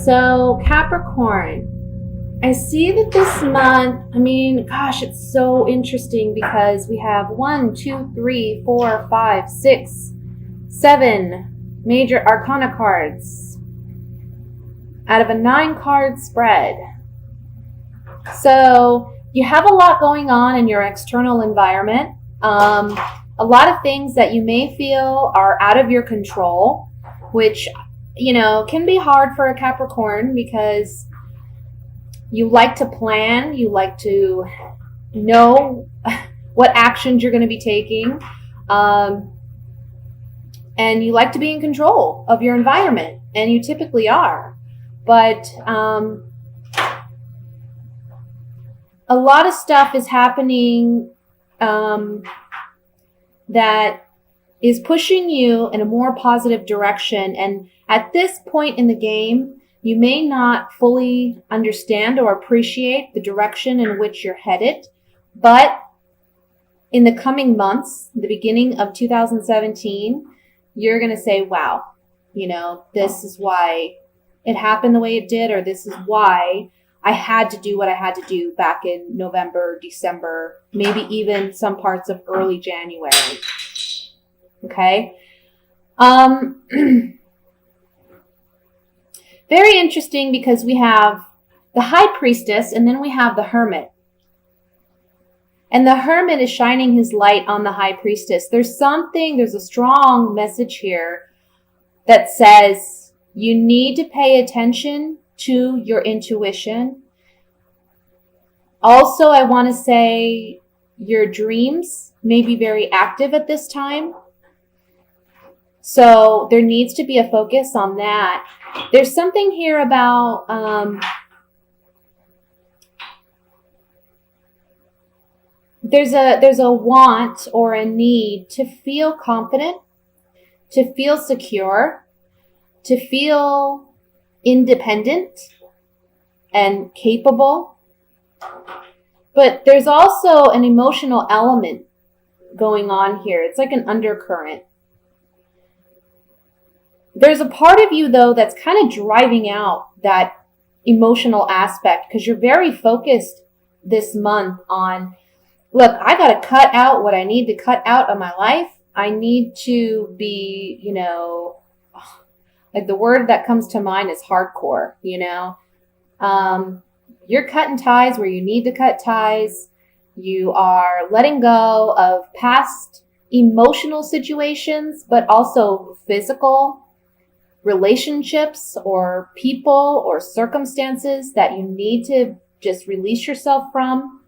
So Capricorn, I see that this month, gosh, it's so interesting because we have 1, 2, 3, 4, 5, 6, 7 major arcana cards out of a 9-card spread. So you have a lot going on in your external environment. A lot of things that you may feel are out of your control, which, can be hard for a Capricorn because you like to plan, you like to know what actions you're going to be taking, and you like to be in control of your environment, and you typically are. But a lot of stuff is happening that is pushing you in a more positive direction. And at this point in the game, you may not fully understand or appreciate the direction in which you're headed. But in the coming months, the beginning of 2017, you're going to say, wow, this is why it happened the way it did, or this is why I had to do what I had to do back in November, December, maybe even some parts of early January. Okay. Very interesting because we have the High Priestess and then we have the Hermit. And the Hermit is shining his light on the High Priestess. There's a strong message here that says you need to pay attention to your intuition. Also, I want to say your dreams may be very active at this time. So there needs to be a focus on that. There's something here about there's a want or a need to feel confident, to feel secure, to feel independent and capable. But there's also an emotional element going on here. It's like an undercurrent. There's a part of you, though, that's kind of driving out that emotional aspect because you're very focused this month on, look, I got to cut out what I need to cut out of my life. I need to be, like the word that comes to mind is hardcore, You're cutting ties where you need to cut ties. You are letting go of past emotional situations, but also physical relationships or people or circumstances that you need to just release yourself from.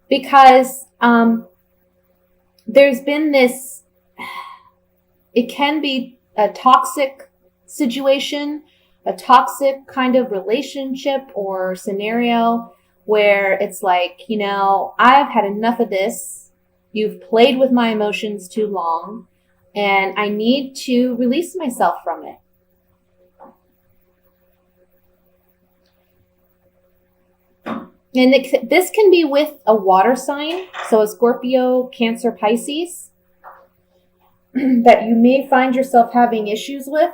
Because there's been this, it can be a toxic situation, a toxic kind of relationship or scenario where it's like, I've had enough of this. You've played with my emotions too long, and I need to release myself from it. And this can be with a water sign, so a Scorpio, Cancer, Pisces, that you may find yourself having issues with.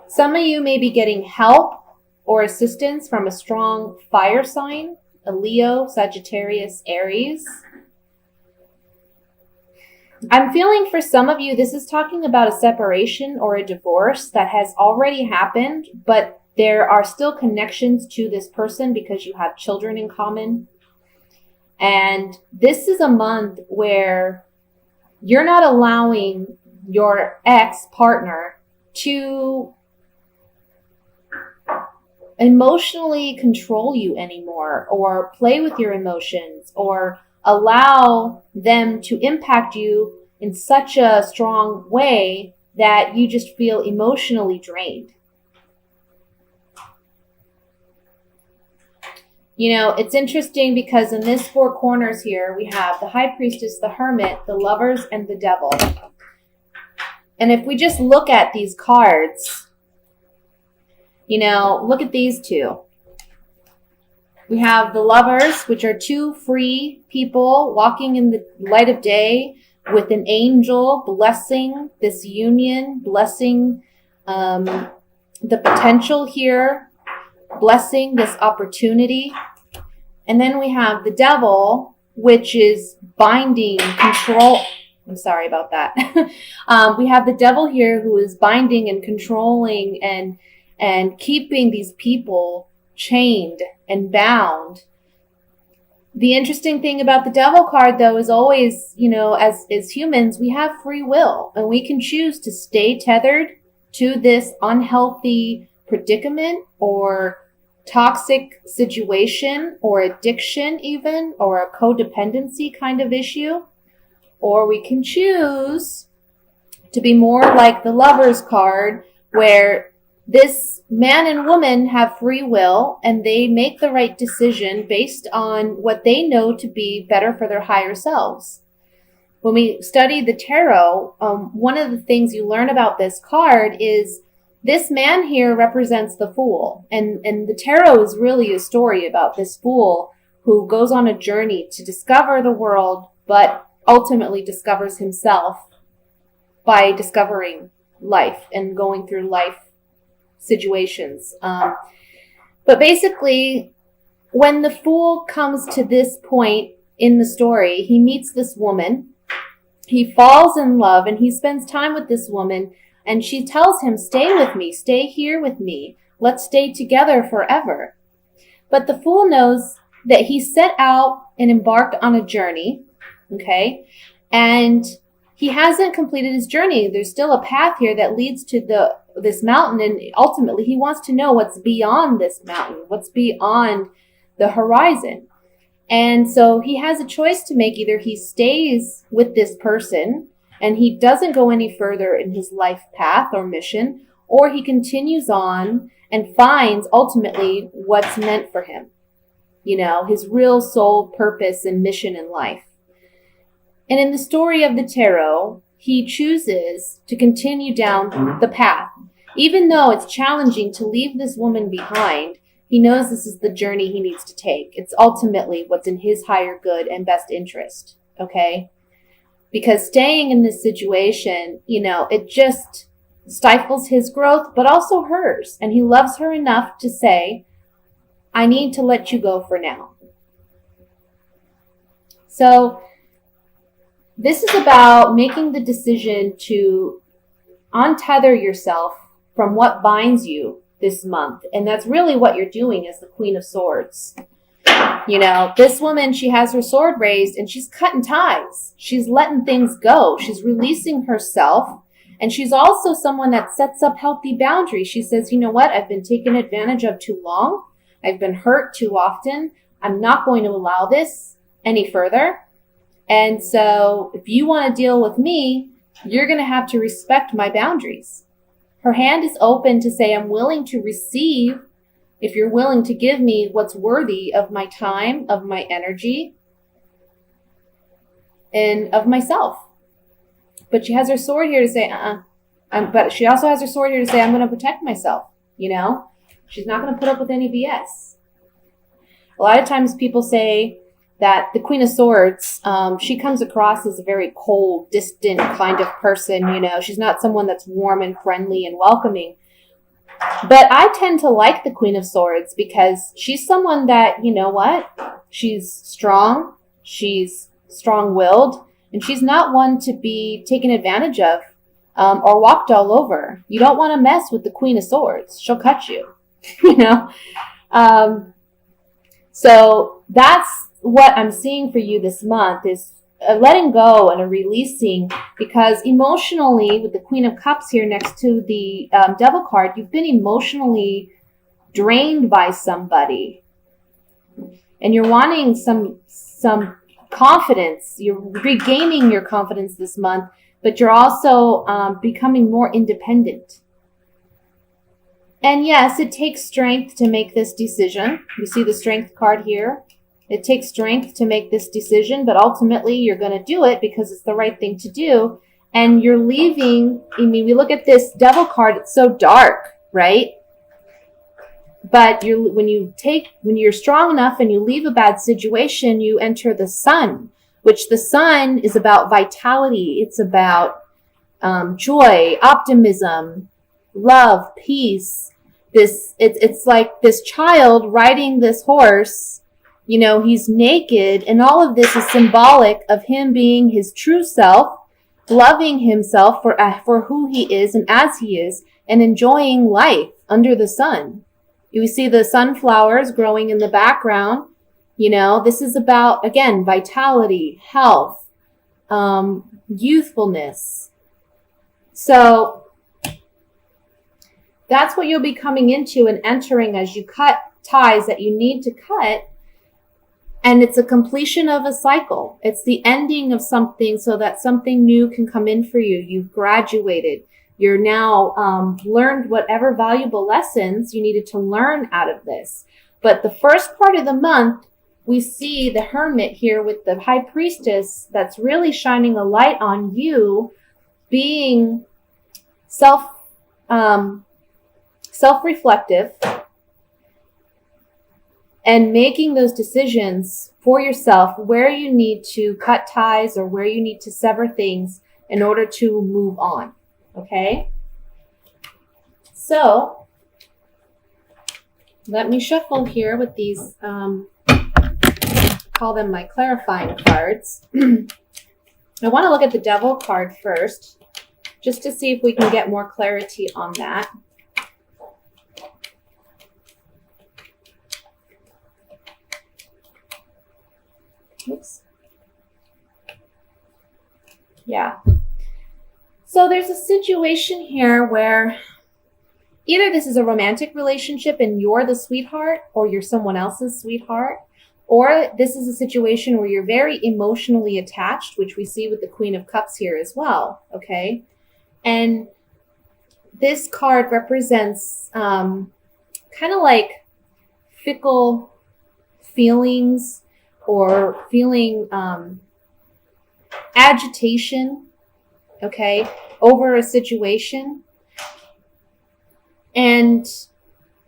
Some of you may be getting help or assistance from a strong fire sign, a Leo, Sagittarius, Aries. I'm feeling for some of you, this is talking about a separation or a divorce that has already happened, but there are still connections to this person because you have children in common. And this is a month where you're not allowing your ex-partner to emotionally control you anymore or play with your emotions or allow them to impact you in such a strong way that you just feel emotionally drained. It's interesting because in this 4 corners here, we have the High Priestess, the Hermit, the Lovers, and the Devil. And if we just look at these cards, look at these two. We have the Lovers, which are 2 free people walking in the light of day with an angel blessing this union, blessing the potential here, blessing this opportunity. And then we have the devil, which is binding, control. I'm sorry about that. We have the devil here who is binding and controlling and keeping these people chained and bound. The interesting thing about the devil card, though, is always, as humans, we have free will, and we can choose to stay tethered to this unhealthy predicament or toxic situation or addiction even, or a codependency kind of issue. Or we can choose to be more like the Lover's card, where this man and woman have free will and they make the right decision based on what they know to be better for their higher selves. When we study the tarot, one of the things you learn about this card is this man here represents the Fool. And the tarot is really a story about this Fool who goes on a journey to discover the world, but ultimately discovers himself by discovering life and going through life situations. But basically, when the Fool comes to this point in the story, he meets this woman. He falls in love and he spends time with this woman, and she tells him, stay with me, stay here with me. Let's stay together forever. But the Fool knows that he set out and embarked on a journey, okay? And he hasn't completed his journey. There's still a path here that leads to this mountain, and ultimately he wants to know what's beyond this mountain, what's beyond the horizon. And so he has a choice to make. Either he stays with this person and he doesn't go any further in his life path or mission, or he continues on and finds ultimately what's meant for him, his real soul purpose and mission in life. And in the story of the tarot, he chooses to continue down the path. Even though it's challenging to leave this woman behind, he knows this is the journey he needs to take. It's ultimately what's in his higher good and best interest, okay? Because staying in this situation, it just stifles his growth, but also hers. And he loves her enough to say, I need to let you go for now. So this is about making the decision to untether yourself from what binds you this month. And that's really what you're doing as the Queen of Swords. This woman, she has her sword raised and she's cutting ties. She's letting things go. She's releasing herself. And she's also someone that sets up healthy boundaries. She says, you know what? I've been taken advantage of too long. I've been hurt too often. I'm not going to allow this any further. And so if you want to deal with me, you're going to have to respect my boundaries. Her hand is open to say, I'm willing to receive if you're willing to give me what's worthy of my time, of my energy, and of myself. But she has her sword here to say, but she also has her sword here to say, I'm going to protect myself, She's not going to put up with any BS. A lot of times people say that the Queen of Swords, she comes across as a very cold, distant kind of person, She's not someone that's warm and friendly and welcoming. But I tend to like the Queen of Swords because she's someone that, she's strong, she's strong-willed, and she's not one to be taken advantage of or walked all over. You don't want to mess with the Queen of Swords. She'll cut you, So that's what I'm seeing for you this month is a letting go and a releasing, because emotionally, with the Queen of Cups here next to the Devil card, you've been emotionally drained by somebody, and you're wanting some confidence. You're regaining your confidence this month, but you're also becoming more independent. And yes, it takes strength to make this decision. You see the Strength card here. It takes strength to make this decision, but ultimately you're going to do it because it's the right thing to do. And you're leaving, we look at this Devil card, it's so dark, right? But when you're strong enough and you leave a bad situation, you enter the Sun, which the Sun is about vitality. It's about joy, optimism, love, peace. It's like this child riding this horse. You know, he's naked, and all of this is symbolic of him being his true self, loving himself for who he is and as he is, and enjoying life under the sun. You see the sunflowers growing in the background. You know, this is about, again, vitality, health, youthfulness. So that's what you'll be coming into and entering as you cut ties that you need to cut. And it's a completion of a cycle. It's the ending of something so that something new can come in for you. You've graduated. You're now learned whatever valuable lessons you needed to learn out of this. But the first part of the month, we see the Hermit here with the High Priestess that's really shining a light on you being self-reflective and making those decisions for yourself where you need to cut ties or where you need to sever things in order to move on. Okay? So, let me shuffle here with these, call them my clarifying cards. I want to look at the Devil card first, just to see if we can get more clarity on that. Oops. Yeah. So there's a situation here where either this is a romantic relationship and you're the sweetheart or you're someone else's sweetheart, or this is a situation where you're very emotionally attached, which we see with the Queen of Cups here as well, okay? And this card represents kind of like fickle feelings or feeling agitation, okay, over a situation, and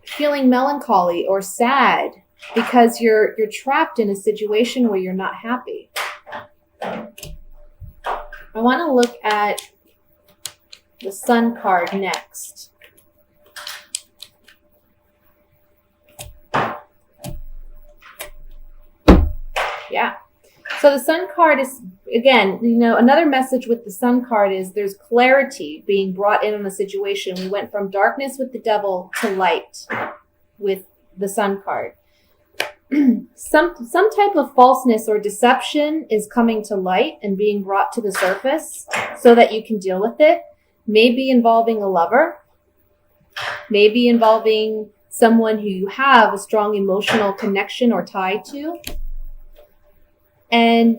feeling melancholy or sad because you're trapped in a situation where you're not happy. I want to look at the Sun card next. Yeah. So the Sun card is, again, you know, another message with the Sun card is there's clarity being brought in on a situation. We went from darkness with the Devil to light with the Sun card. Some type of falseness or deception is coming to light and being brought to the surface so that you can deal with it. Maybe involving a lover, maybe involving someone who you have a strong emotional connection or tie to. And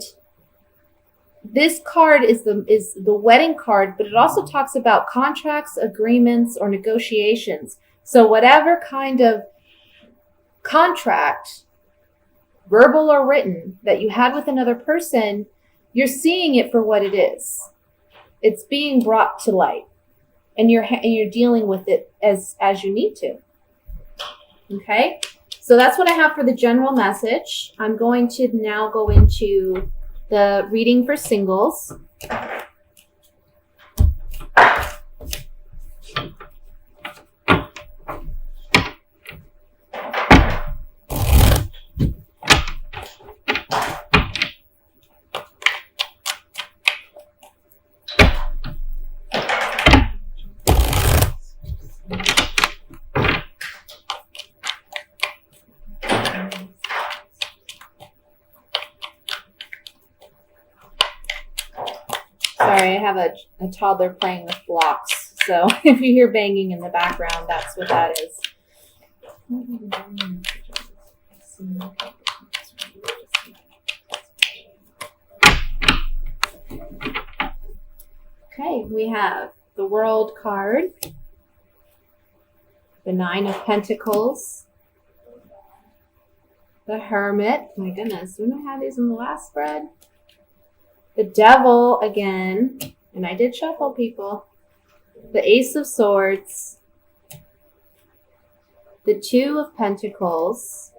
this card is the wedding card, but it also talks about contracts, agreements, or negotiations. So whatever kind of contract, verbal or written, that you had with another person, you're seeing it for what it is. It's being brought to light, and you're dealing with it as you need to. Okay? So that's what I have for the general message. I'm going to now go into the reading for singles. Sorry, I have a toddler playing with blocks. So if you hear banging in the background, that's what that is. Okay, we have the World card, the Nine of Pentacles, the Hermit. My goodness, didn't I have these in the last spread? The Devil again, and I did shuffle, people. The Ace of Swords, the Two of Pentacles,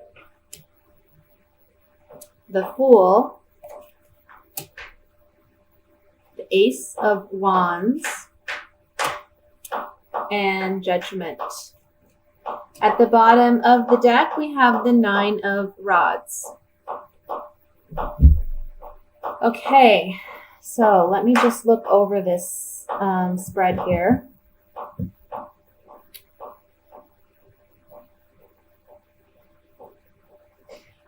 the Fool, the Ace of Wands, and Judgment. At the bottom of the deck, we have the 9 of Rods. Okay, so let me just look over this spread here.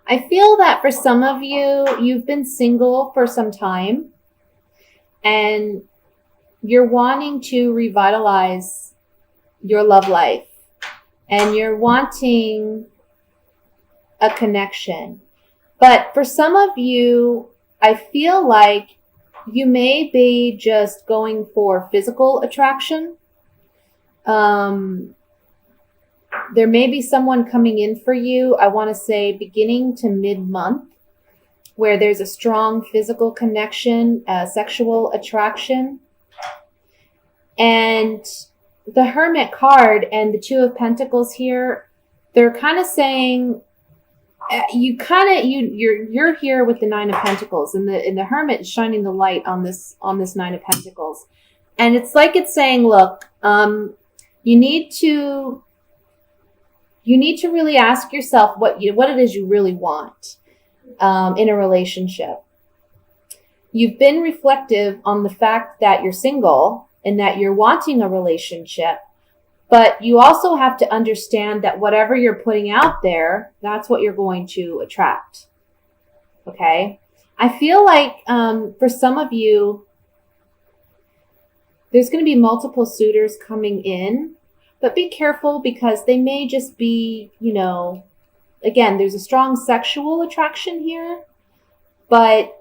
I feel that for some of you, you've been single for some time and you're wanting to revitalize your love life and you're wanting a connection. But for some of you, I feel like you may be just going for physical attraction. There may be someone coming in for you, I want to say beginning to mid-month, where there's a strong physical connection, sexual attraction. And the Hermit card and the 2 of Pentacles here, they're kind of saying you're here with the 9 of Pentacles, and the Hermit is shining the light on this 9 of Pentacles. And it's like it's saying, look, you need to really ask yourself what it is you really want in a relationship. You've been reflective on the fact that you're single and that you're wanting a relationship, but you also have to understand that whatever you're putting out there, that's what you're going to attract. Okay? I feel like for some of you, there's going to be multiple suitors coming in. But be careful because they may just be, again, there's a strong sexual attraction here, but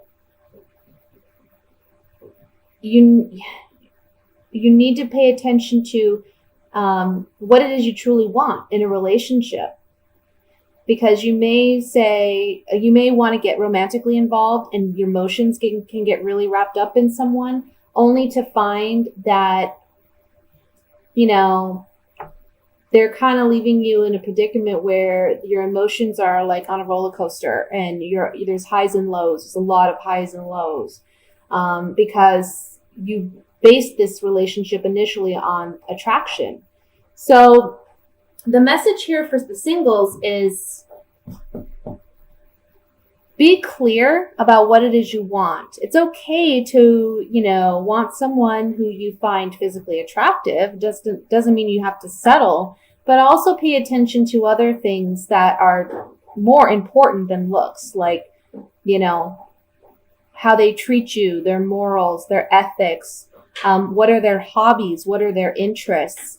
you need to pay attention to what it is you truly want in a relationship. Because you may want to get romantically involved and your emotions can get really wrapped up in someone, only to find that, they're kind of leaving you in a predicament where your emotions are like on a roller coaster and there's highs and lows. There's a lot of highs and lows because you based this relationship initially on attraction. So the message here for the singles is be clear about what it is you want. It's okay to, want someone who you find physically attractive. Doesn't mean you have to settle, but also pay attention to other things that are more important than looks, like, how they treat you, their morals, their ethics, what are their hobbies, what are their interests.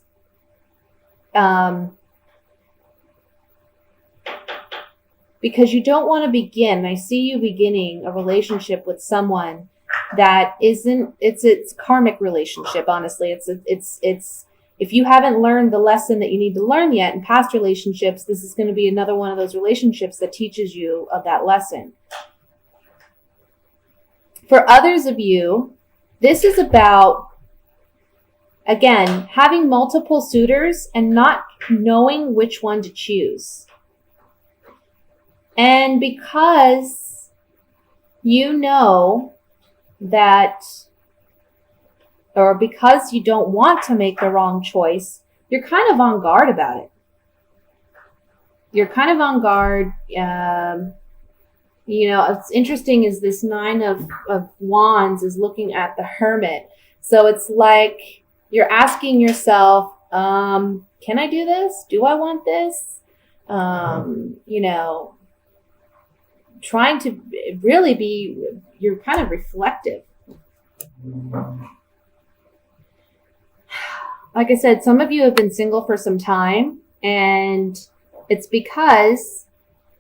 Because you don't want to begin. I see you beginning a relationship with someone that isn't. It's karmic relationship. Honestly, it's. If you haven't learned the lesson that you need to learn yet in past relationships, this is going to be another one of those relationships that teaches you of that lesson. For others of you, this is about, again, having multiple suitors and not knowing which one to choose. And because you know that, or because you don't want to make the wrong choice, you're kind of on guard about it. You're kind of on guard. It's interesting is this 9 of Wands is looking at the Hermit. So it's like you're asking yourself, can I do this? Do I want this? Trying to really be, you're kind of reflective. Like I said, some of you have been single for some time, and it's because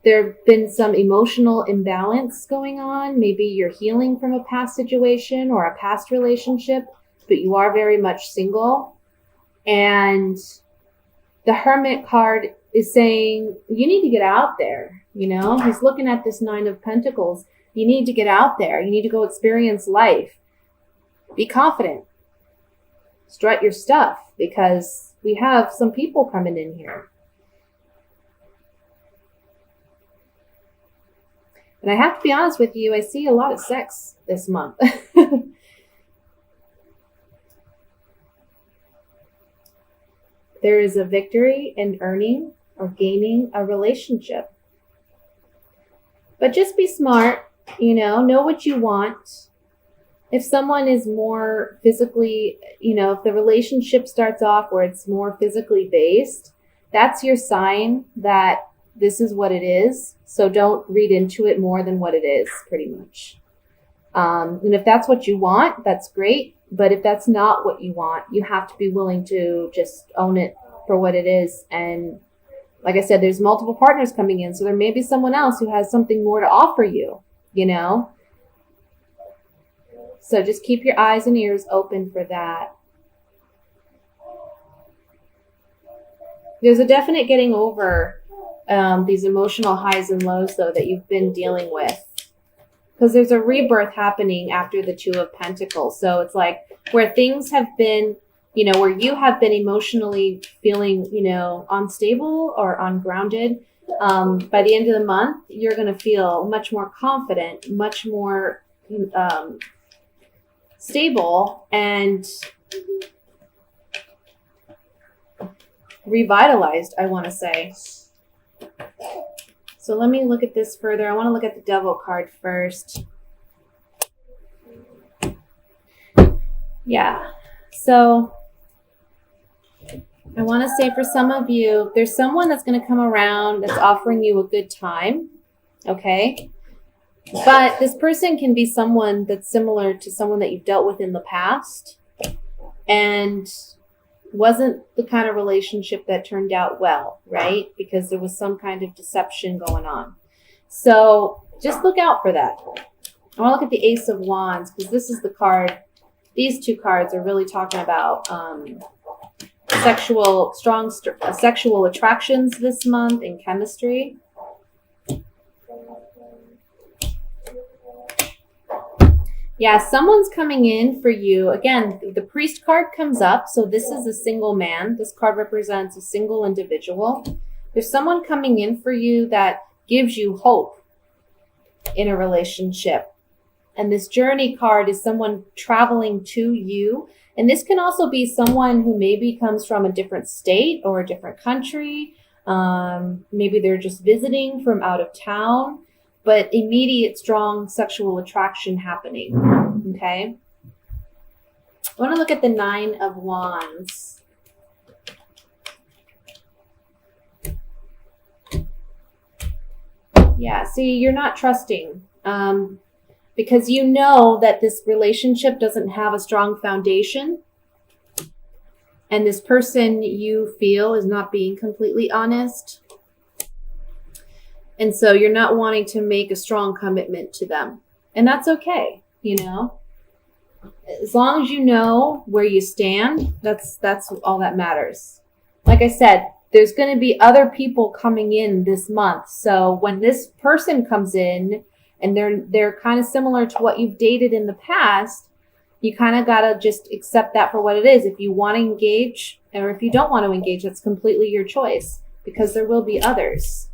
there have been some emotional imbalance going on. Maybe you're healing from a past situation or a past relationship, but you are very much single. And the Hermit card is saying, you need to get out there. He's looking at this 9 of Pentacles. You need to get out there. You need to go experience life. Be confident. Strut your stuff, because we have some people coming in here. And I have to be honest with you, I see a lot of sex this month. there is a victory in earning or gaining a relationship. But just be smart, know what you want. If someone is more physically, if the relationship starts off where it's more physically based, that's your sign that this is what it is. So don't read into it more than what it is, pretty much. And if that's what you want, that's great. But if that's not what you want, you have to be willing to just own it for what it is. And like I said, there's multiple partners coming in. So there may be someone else who has something more to offer you, So just keep your eyes and ears open for that. There's a definite getting over these emotional highs and lows, though, that you've been dealing with. Because there's a rebirth happening after the Two of Pentacles. So it's like where things have been, where you have been emotionally feeling, unstable or ungrounded. By the end of the month, you're going to feel much more confident, much more stable, and revitalized, I want to say. So let me look at this further. I want to look at the Devil card first. Yeah. So I want to say for some of you, there's someone that's going to come around that's offering you a good time. Okay. But this person can be someone that's similar to someone that you've dealt with in the past and wasn't the kind of relationship that turned out well, right? Because there was some kind of deception going on. So just look out for that. I want to look at the Ace of Wands because this is the card. These two cards are really talking about strong sexual attractions this month and chemistry. Yeah, someone's coming in for you. Again, the Priest card comes up. So this is a single man. This card represents a single individual. There's someone coming in for you that gives you hope in a relationship. And this Journey card is someone traveling to you. And this can also be someone who maybe comes from a different state or a different country. Maybe they're just visiting from out of town. But immediate, strong sexual attraction happening, okay? I want to look at the Nine of Wands. Yeah, see, you're not trusting because you know that this relationship doesn't have a strong foundation. And this person you feel is not being completely honest. And so you're not wanting to make a strong commitment to them. And that's okay, As long as you know where you stand, that's all that matters. Like I said, there's going to be other people coming in this month. So when this person comes in and they're kind of similar to what you've dated in the past, you kind of got to just accept that for what it is. If you want to engage or if you don't want to engage, that's completely your choice because there will be others.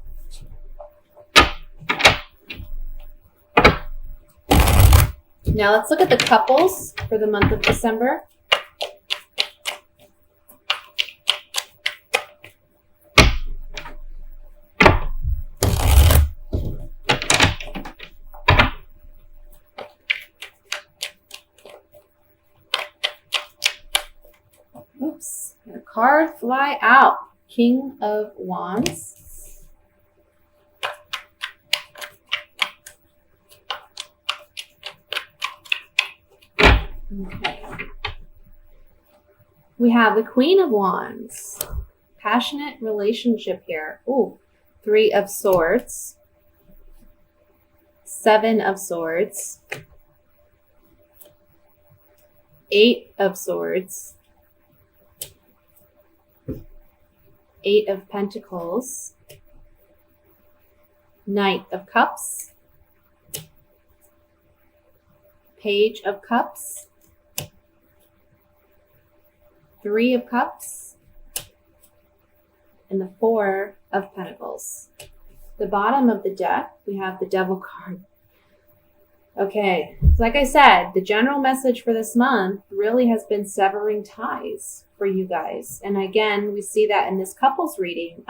Now let's look at the couples for the month of December. Oops, a card fly out. King of Wands. Okay. We have the Queen of Wands. Passionate relationship here. Ooh, Three of Swords. Seven of Swords. Eight of Swords. Eight of Pentacles. Knight of Cups. Page of Cups. Three of Cups, and the Four of Pentacles. The bottom of the deck, we have the Devil card. Okay, so like I said, the general message for this month really has been severing ties for you guys. And again, we see that in this couples reading.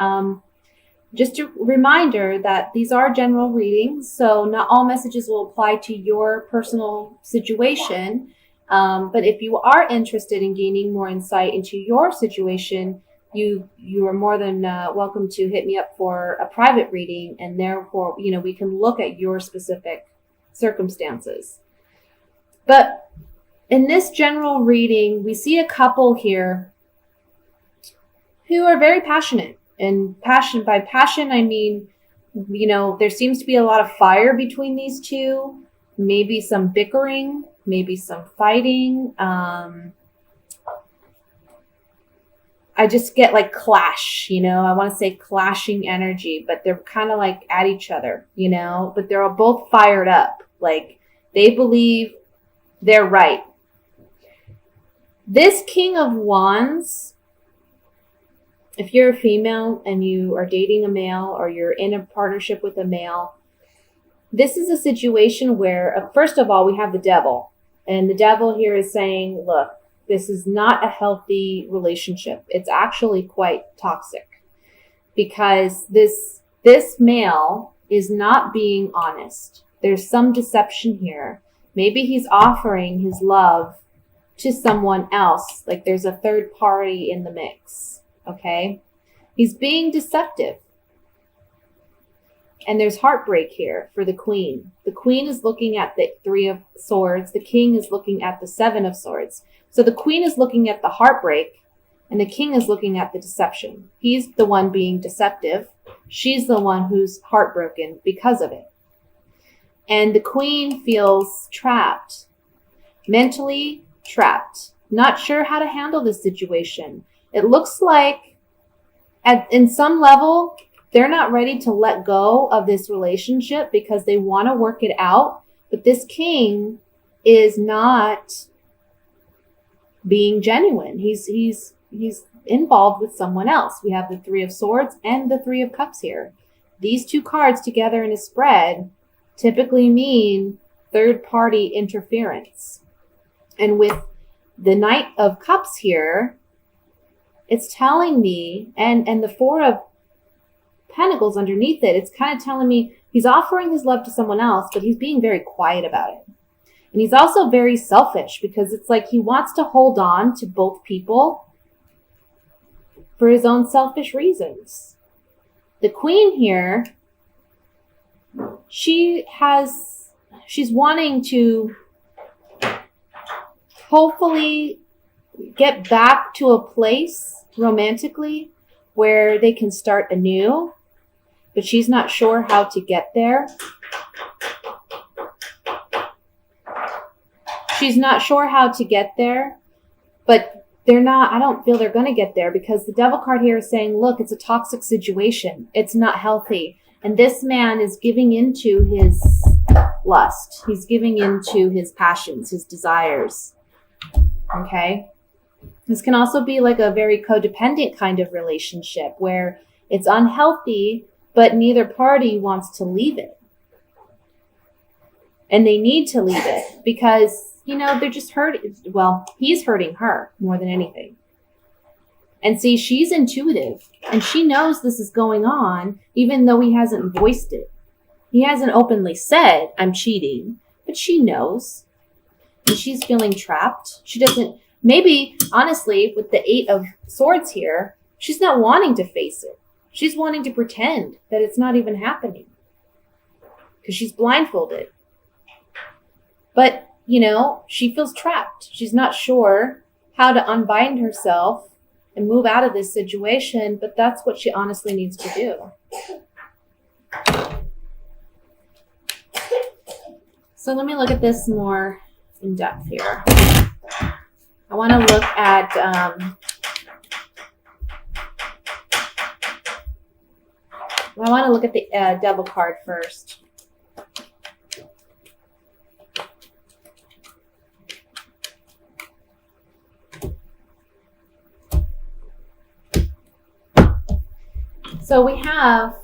Just a reminder that these are general readings, so not all messages will apply to your personal situation. But if you are interested in gaining more insight into your situation, you are more than welcome to hit me up for a private reading, and therefore, we can look at your specific circumstances. But in this general reading, we see a couple here who are very passionate. And by passion, I mean, there seems to be a lot of fire between these two, maybe some bickering, maybe some fighting. I just get like clash, I want to say clashing energy, but they're kind of like at each other, but they're all both fired up. Like they believe they're right. This King of Wands, if you're a female and you are dating a male or you're in a partnership with a male, this is a situation where, first of all, we have the devil. And the devil here is saying, look, this is not a healthy relationship. It's actually quite toxic because this male is not being honest. There's some deception here. Maybe he's offering his love to someone else. Like there's a third party in the mix. Okay? He's being deceptive. And there's heartbreak here for the queen. The queen is looking at the 3 of Swords. The king is looking at the 7 of Swords. So the queen is looking at the heartbreak and the king is looking at the deception. He's the one being deceptive. She's the one who's heartbroken because of it. And the queen feels trapped, mentally trapped, not sure how to handle this situation. It looks like in some level, they're not ready to let go of this relationship because they want to work it out. But this king is not being genuine. He's involved with someone else. We have the 3 of Swords and the 3 of Cups here. These 2 cards together in a spread typically mean third party interference. And with the Knight of Cups here, it's telling me, and the 4 of Pentacles underneath it, it's kind of telling me he's offering his love to someone else, but he's being very quiet about it. And he's also very selfish because it's like he wants to hold on to both people for his own selfish reasons. The queen here, she's wanting to hopefully get back to a place romantically where they can start anew, but she's not sure how to get there. She's not sure how to get there, but I don't feel they're going to get there because the Devil card here is saying, look, it's a toxic situation. It's not healthy. And this man is giving into his lust. He's giving into his passions, his desires. Okay? This can also be like a very codependent kind of relationship where it's unhealthy, but neither party wants to leave it. And they need to leave it because, they're just hurting. Well, he's hurting her more than anything. And see, she's intuitive and she knows this is going on, even though he hasn't voiced it. He hasn't openly said, I'm cheating, but she knows. And she's feeling trapped. She doesn't, maybe, honestly, with the 8 of Swords here, she's not wanting to face it. She's wanting to pretend that it's not even happening because she's blindfolded. But, she feels trapped. She's not sure how to unbind herself and move out of this situation, but that's what she honestly needs to do. So let me look at this more in depth here. I want to look at the Devil card first. So we have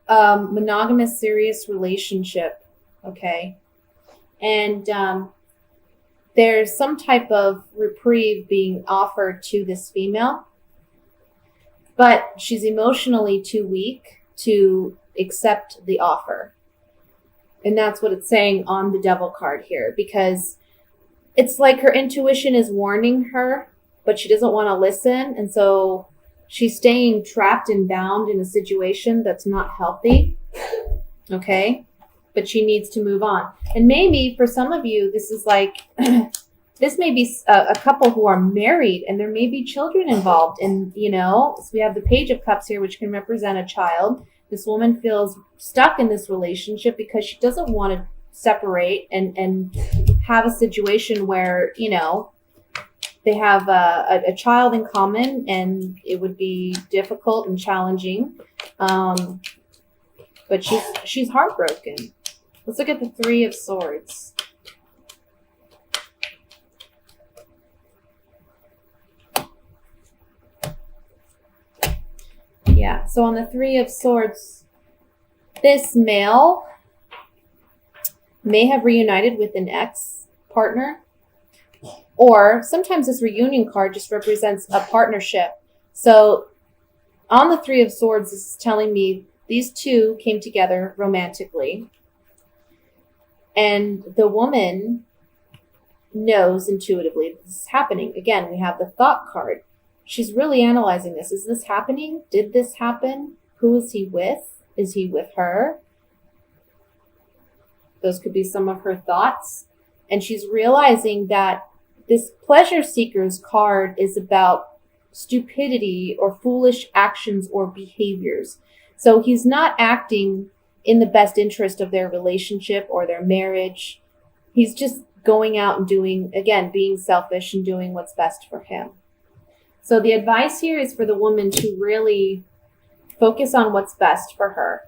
a monogamous, serious relationship, okay? And there's some type of reprieve being offered to this female, but she's emotionally too weak to accept the offer. And that's what it's saying on the Devil card here, because it's like her intuition is warning her, but she doesn't want to listen. And so she's staying trapped and bound in a situation that's not healthy. Okay? But she needs to move on. And maybe for some of you, this is like, this may be a couple who are married and there may be children involved. And, you know, so we have the Page of Cups here, which can represent a child. This woman feels stuck in this relationship because she doesn't want to separate and have a situation where, you know, they have a child in common and it would be difficult and challenging. But she's heartbroken. Let's look at the Three of Swords. Yeah, so on the Three of Swords, this male may have reunited with an ex-partner, or sometimes this reunion card just represents a partnership. So on the Three of Swords, this is telling me these two came together romantically, and the woman knows intuitively this is happening. Again, we have the Thought card. She's really analyzing this. Is this happening? Did this happen? Who is he with? Is he with her? Those could be some of her thoughts. And she's realizing that this pleasure seekers card is about stupidity or foolish actions or behaviors. So he's not acting in the best interest of their relationship or their marriage. He's just going out and doing, again, being selfish and doing what's best for him. So the advice here is for the woman to really focus on what's best for her.